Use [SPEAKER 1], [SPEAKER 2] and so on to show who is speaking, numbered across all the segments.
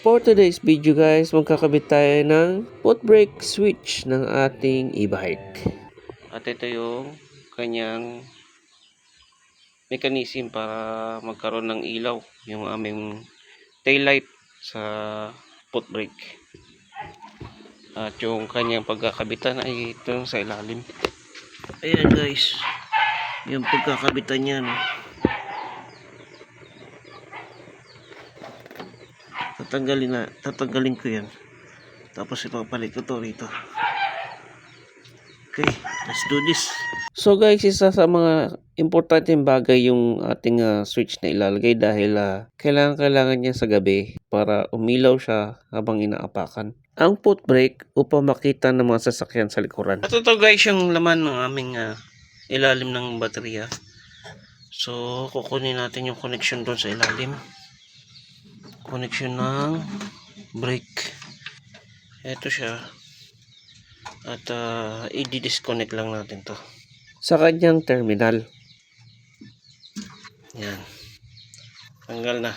[SPEAKER 1] For today's video guys, magkakabit tayo ng foot brake switch ng ating e-bike. At ito yung kanyang mechanism para magkaroon ng ilaw yung aming taillight sa foot brake. At yung kanyang pagkakabitan ay ito sa ilalim. Ayan guys, yung pagkakabitan niya, no? Tatanggalin ko yan. Tapos ipapalit ko to rito. Okay, let's do this. So guys, isa sa mga importanteng bagay yung ating switch na ilalagay dahil kailangan niya sa gabi para umilaw siya habang inaapakan ang foot brake upang makita ng mga sasakyan sa likuran. At ito guys yung laman ng aming ilalim ng baterya. So kukunin natin yung connection doon sa ilalim. Connection ng brake. Ito siya. At i-disconnect lang natin to sa kanyang terminal. Yan. Tanggal na.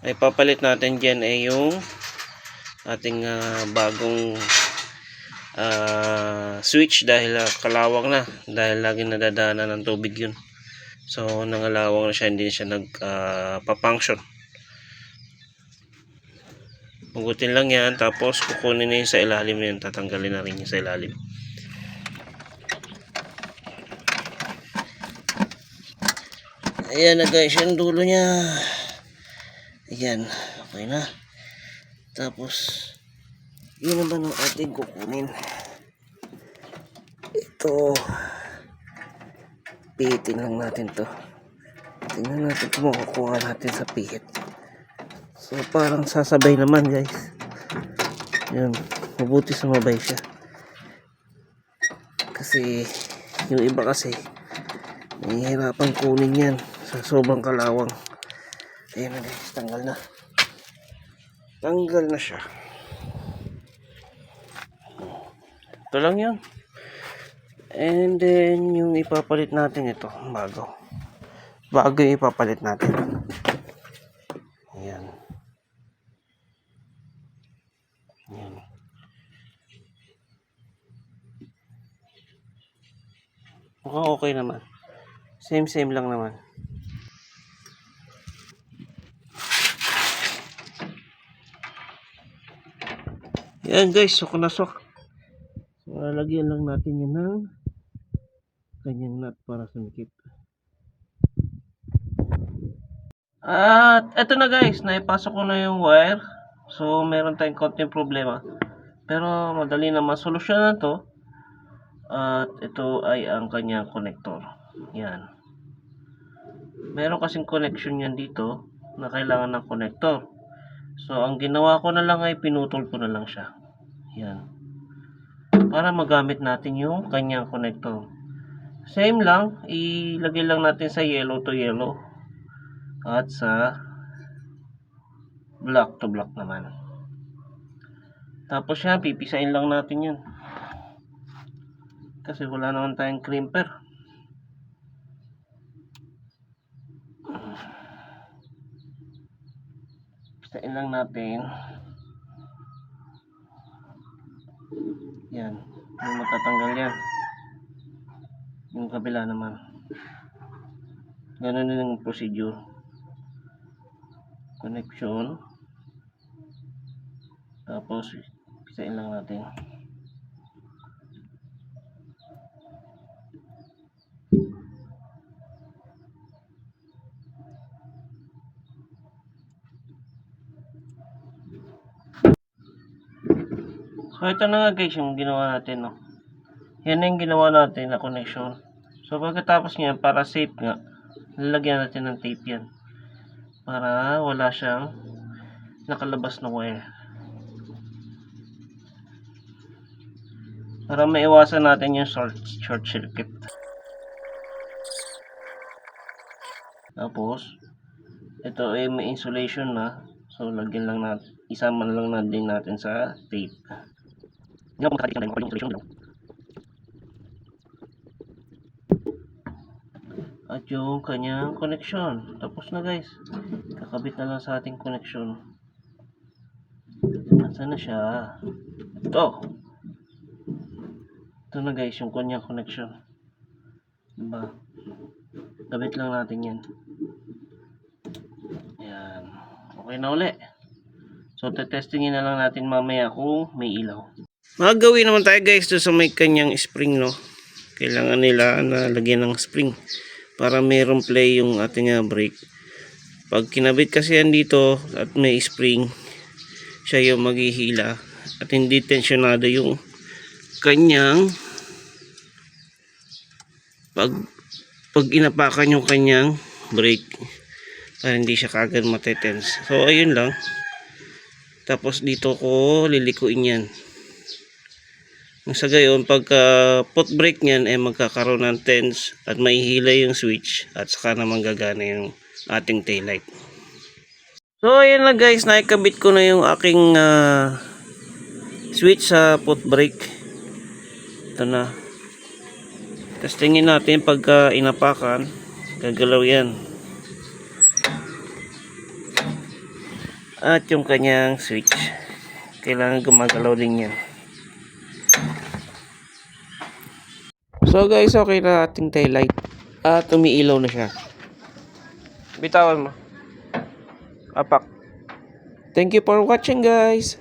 [SPEAKER 1] Ay papalit natin dyan ay yung ating bagong switch dahil kalawang na. Dahil laging nadadaanan ng tubig yun. So nangalawang na siya, hindi siya nagpa-function. Hugutin lang yan, tapos kukunin na yun sa ilalim yan, tatanggalin na rin yun sa ilalim. Ayan na guys, yung dulo niya. Ayan, okay na. Tapos, yun naman ang ating kukunin. Ito, pihitin lang natin to. Tingnan natin kung makukuha natin sa pihit. So parang sasabay naman guys. Yun, mabuti sumabay siya. Kasi yung iba kasi nahihirapan kunin yan sa sobrang kalawang. Ayan na guys, tanggal na. Tanggal na siya. Ito lang yun. And then yung ipapalit natin ito, bago yung ipapalit natin. Ayan. Ayan. Mukhang okay naman. Same lang naman. Ayan guys, sok na sok. So, lalagyan lang natin yun ng kanyang nut para sumikip. At eto na guys, naipasok ko na yung wire. So meron tayong konting problema. Pero madali na masolusyonan to. At ito ay ang kanyang connector. Yan. Meron kasing connection yan dito na kailangan ng connector. So ang ginawa ko na lang ay pinutol ko na lang siya. Yan. Para magamit natin yung kanyang connector. Same lang, ilagay lang natin sa yellow to yellow. At sa black to black naman. Tapos yan, pipisain lang natin yan. Kasi wala naman tayong crimper. Pisain lang natin. Yan. Yung matatanggal yan. Yung kabila naman. Ganun din yung procedure. Connection. Tapos pisain lang natin. So ito na nga guys yung ginawa natin, no. Yan na yung ginawa natin na connection. So pagkatapos niyan, para safe nga, lalagyan natin ng tape yan. Para wala siyang nakalabas na wire. Para maiwasan natin yung short circuit. Tapos, ito ay may insulation na. So lagyan lang natin, isama lang natin sa tape. Hindi ako makakita ng insulation lang. At yung kanyang connection. Tapos na guys. Kakabit na lang sa ating connection. Nasaan na siya? Ito. Ito na guys, yung kanyang connection. Diba? Gabit lang natin yan. Ayan. Okay na uli. So, testingin na lang natin mamaya kung may ilaw. Magagawin naman tayo guys doon sa may kanyang spring, no? Kailangan nila na lagyan ng spring para mayroong play yung ating brake. Pag kinabit kasi yan dito at may spring, siya yung maghihila at hindi tensionado yung kanyang pag inapakan yung kanyang brake para hindi siya kagad matetense. So ayun lang. Tapos dito ko lilikuin yan. Sa gayon, pagka foot brake nyan ay magkakaroon ng tense at mahihila yung switch at saka naman gagana yung ating taillight. So ayun lang guys, naikabit ko na yung aking switch sa foot brake. Ito na. Testingin natin pagka inapakan, gagalaw yan. At yung kanyang switch, kailangan gumagalaw din yan. So guys, okay na ating taillight. At umiilaw na siya. Bitawan mo. Apak. Thank you for watching guys.